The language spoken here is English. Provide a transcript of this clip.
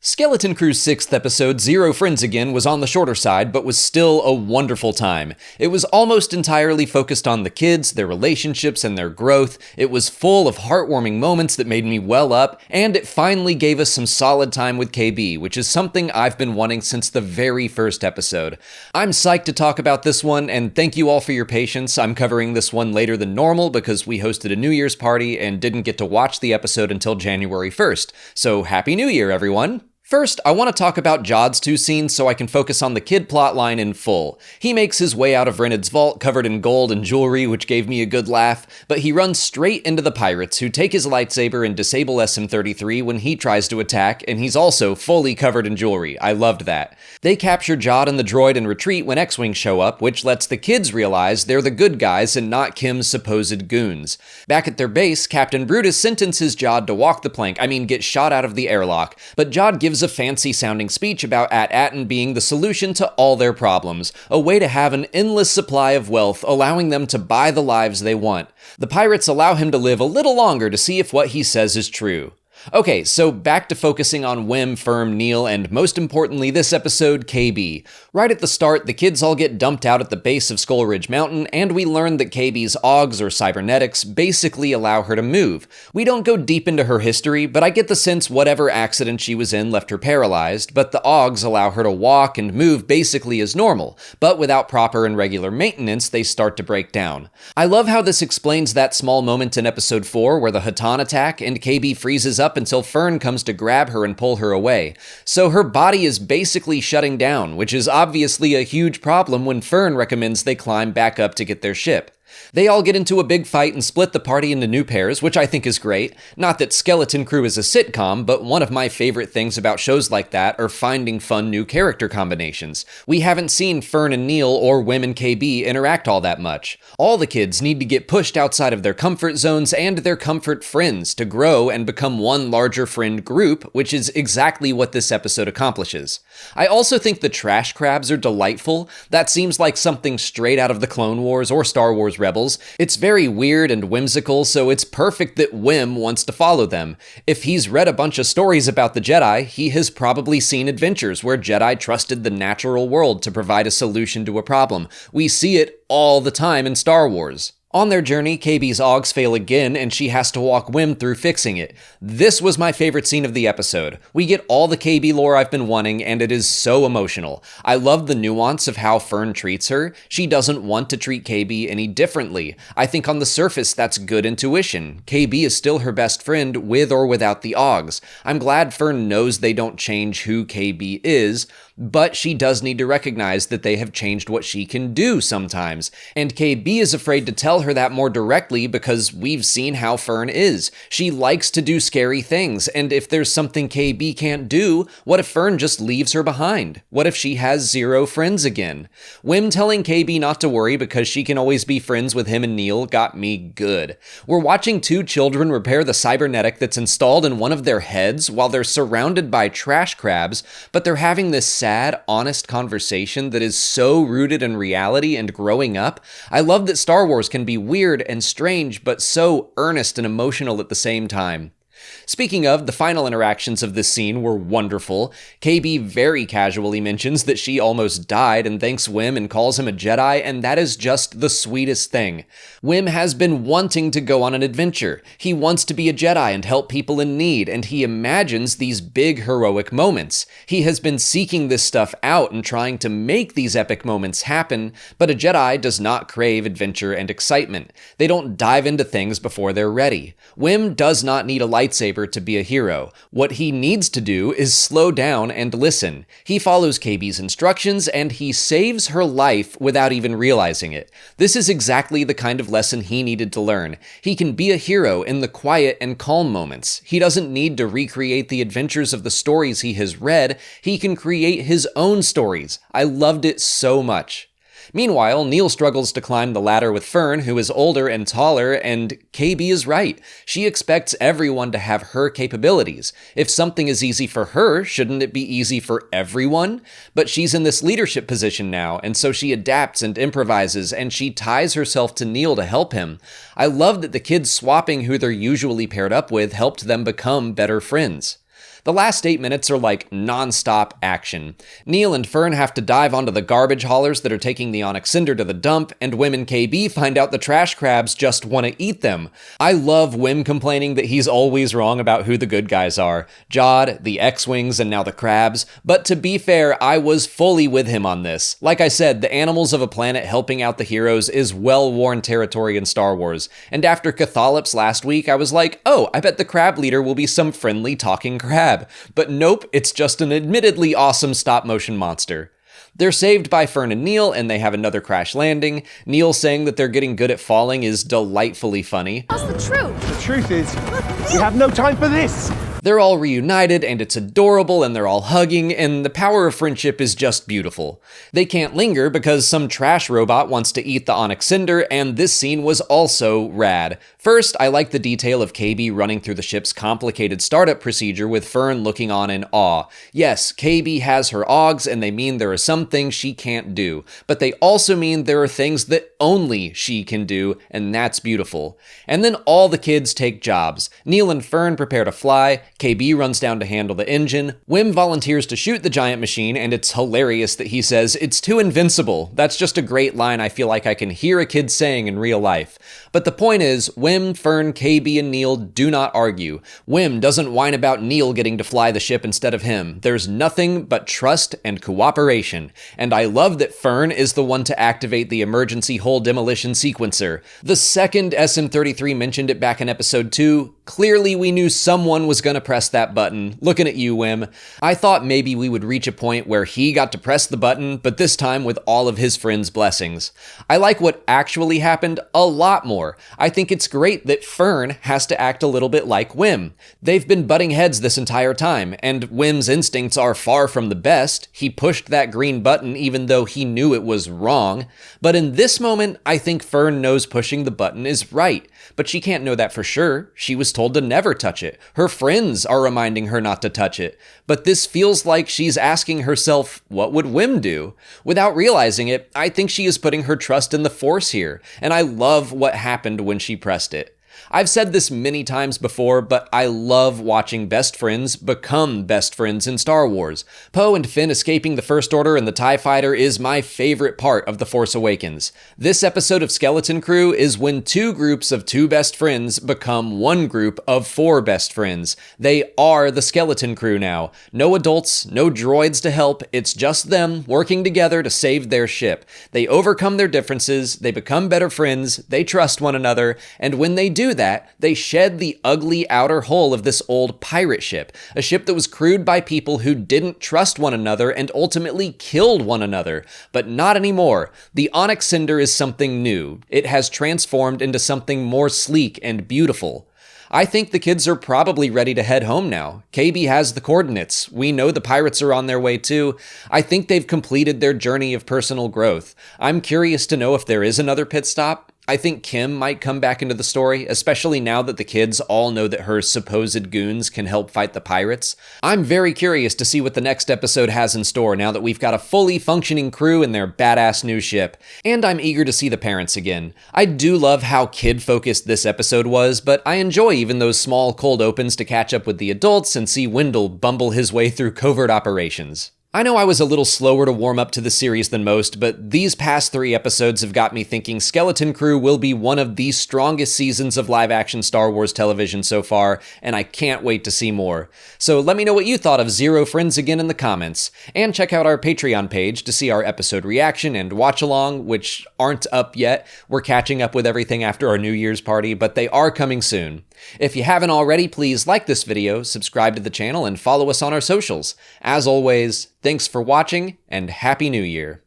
Skeleton Crew's 6th episode, Zero Friends Again, was on the shorter side, but was still a wonderful time. It was almost entirely focused on the kids, their relationships, and their growth. It was full of heartwarming moments that made me well up, and it finally gave us some solid time with KB, which is something I've been wanting since the very first episode. I'm psyched to talk about this one, and thank you all for your patience. I'm covering this one later than normal because we hosted a New Year's party and didn't get to watch the episode until January 1st. So Happy New Year, everyone! First, I want to talk about Jod's 2 scenes so I can focus on the kid plotline in full. He makes his way out of Rened's vault covered in gold and jewelry, which gave me a good laugh, but he runs straight into the pirates, who take his lightsaber and disable SM-33 when he tries to attack, and he's also fully covered in jewelry. I loved that. They capture Jod and the droid and retreat when X-Wings show up, which lets the kids realize they're the good guys and not Kim's supposed goons. Back at their base, Captain Brutus sentences Jod to walk the plank, get shot out of the airlock, but Jod gives a fancy-sounding speech about At-Atin being the solution to all their problems, a way to have an endless supply of wealth, allowing them to buy the lives they want. The pirates allow him to live a little longer to see if what he says is true. Okay, so back to focusing on Wim, Firm, Neil, and most importantly this episode, KB. Right at the start, the kids all get dumped out at the base of Skull Ridge Mountain, and we learn that KB's Augs, or cybernetics, basically allow her to move. We don't go deep into her history, but I get the sense whatever accident she was in left her paralyzed, but the Augs allow her to walk and move basically as normal, but without proper and regular maintenance, they start to break down. I love how this explains that small moment in episode 4 where the Hatan attack and KB freezes up until Fern comes to grab her and pull her away. So her body is basically shutting down, which is obviously a huge problem when Fern recommends they climb back up to get their ship. They all get into a big fight and split the party into new pairs, which I think is great. Not that Skeleton Crew is a sitcom, but one of my favorite things about shows like that are finding fun new character combinations. We haven't seen Fern and Neil or Wim and KB interact all that much. All the kids need to get pushed outside of their comfort zones and their comfort friends to grow and become one larger friend group, which is exactly what this episode accomplishes. I also think the trash crabs are delightful. That seems like something straight out of the Clone Wars or Star Wars Rebels. It's very weird and whimsical, so it's perfect that Wim wants to follow them. If he's read a bunch of stories about the Jedi, he has probably seen adventures where Jedi trusted the natural world to provide a solution to a problem. We see it all the time in Star Wars. On their journey, KB's Augs fail again, and she has to walk Wim through fixing it. This was my favorite scene of the episode. We get all the KB lore I've been wanting, and it is so emotional. I love the nuance of how Fern treats her. She doesn't want to treat KB any differently. I think on the surface that's good intuition. KB is still her best friend, with or without the Augs. I'm glad Fern knows they don't change who KB is, but she does need to recognize that they have changed what she can do sometimes. And KB is afraid to tell her that more directly because we've seen how Fern is. She likes to do scary things, and if there's something KB can't do, what if Fern just leaves her behind? What if she has zero friends again? Wim telling KB not to worry because she can always be friends with him and Neil got me good. We're watching 2 children repair the cybernetic that's installed in one of their heads while they're surrounded by trash crabs, but they're having this sad, honest conversation that is so rooted in reality and growing up. I love that Star Wars can be weird and strange, but so earnest and emotional at the same time. Speaking of, the final interactions of this scene were wonderful. KB very casually mentions that she almost died and thanks Wim and calls him a Jedi, and that is just the sweetest thing. Wim has been wanting to go on an adventure. He wants to be a Jedi and help people in need, and he imagines these big heroic moments. He has been seeking this stuff out and trying to make these epic moments happen, but a Jedi does not crave adventure and excitement. They don't dive into things before they're ready. Wim does not need a lightsaber to be a hero. What he needs to do is slow down and listen. He follows KB's instructions and he saves her life without even realizing it. This is exactly the kind of lesson he needed to learn. He can be a hero in the quiet and calm moments. He doesn't need to recreate the adventures of the stories he has read. He can create his own stories. I loved it so much. Meanwhile, Neil struggles to climb the ladder with Fern, who is older and taller, and KB is right. She expects everyone to have her capabilities. If something is easy for her, shouldn't it be easy for everyone? But she's in this leadership position now, and so she adapts and improvises, and she ties herself to Neil to help him. I love that the kids swapping who they're usually paired up with helped them become better friends. The last 8 minutes are like non-stop action. Neil and Fern have to dive onto the garbage haulers that are taking the Onyx Cinder to the dump, and Wim and KB find out the trash crabs just want to eat them. I love Wim complaining that he's always wrong about who the good guys are. Jod, the X-Wings, and now the crabs. But to be fair, I was fully with him on this. Like I said, the animals of a planet helping out the heroes is well-worn territory in Star Wars. And after Catholips last week, I was like, oh, I bet the crab leader will be some friendly talking crab. But nope, it's just an admittedly awesome stop-motion monster. They're saved by Fern and Neil, and they have another crash landing. Neil saying that they're getting good at falling is delightfully funny. What's the truth? The truth is, we have no time for this! They're all reunited, and it's adorable, and they're all hugging, and the power of friendship is just beautiful. They can't linger because some trash robot wants to eat the Onyx Cinder, and this scene was also rad. First, I like the detail of KB running through the ship's complicated startup procedure with Fern looking on in awe. Yes, KB has her OGs, and they mean there are some things she can't do, but they also mean there are things that only she can do, and that's beautiful. And then all the kids take jobs. Neil and Fern prepare to fly, KB runs down to handle the engine, Wim volunteers to shoot the giant machine, and it's hilarious that he says, "It's too invincible." That's just a great line I feel like I can hear a kid saying in real life. But the point is, Wim, Fern, KB, and Neil do not argue. Wim doesn't whine about Neil getting to fly the ship instead of him. There's nothing but trust and cooperation. And I love that Fern is the one to activate the emergency hull demolition sequencer. The second SM-33 mentioned it back in episode 2, clearly we knew someone was gonna press that button. Looking at you, Wim. I thought maybe we would reach a point where he got to press the button, but this time with all of his friends' blessings. I like what actually happened a lot more. I think it's great that Fern has to act a little bit like Wim. They've been butting heads this entire time, and Wim's instincts are far from the best. He pushed that green button even though he knew it was wrong. But in this moment, I think Fern knows pushing the button is right. But she can't know that for sure. She was told to never touch it. Her friends are reminding her not to touch it. But this feels like she's asking herself, what would Wim do? Without realizing it, I think she is putting her trust in the Force here, and I love what happened when she pressed it. I've said this many times before, but I love watching best friends become best friends in Star Wars. Poe and Finn escaping the First Order and the TIE Fighter is my favorite part of The Force Awakens. This episode of Skeleton Crew is when two groups of two best friends become one group of four best friends. They are the Skeleton Crew now. No adults, no droids to help, it's just them working together to save their ship. They overcome their differences, they become better friends, they trust one another, and when they do that, they shed the ugly outer hull of this old pirate ship, a ship that was crewed by people who didn't trust one another and ultimately killed one another. But not anymore. The Onyx Cinder is something new. It has transformed into something more sleek and beautiful. I think the kids are probably ready to head home now. KB has the coordinates. We know the pirates are on their way too. I think they've completed their journey of personal growth. I'm curious to know if there is another pit stop. I think Kim might come back into the story, especially now that the kids all know that her supposed goons can help fight the pirates. I'm very curious to see what the next episode has in store now that we've got a fully functioning crew and their badass new ship. And I'm eager to see the parents again. I do love how kid-focused this episode was, but I enjoy even those small cold opens to catch up with the adults and see Wendell bumble his way through covert operations. I know I was a little slower to warm up to the series than most, but these past 3 episodes have got me thinking Skeleton Crew will be one of the strongest seasons of live-action Star Wars television so far, and I can't wait to see more. So let me know what you thought of Zero Friends Again in the comments, and check out our Patreon page to see our episode reaction and watch-along, which aren't up yet. We're catching up with everything after our New Year's party, but they are coming soon. If you haven't already, please like this video, subscribe to the channel, and follow us on our socials. As always, thanks for watching, and Happy New Year!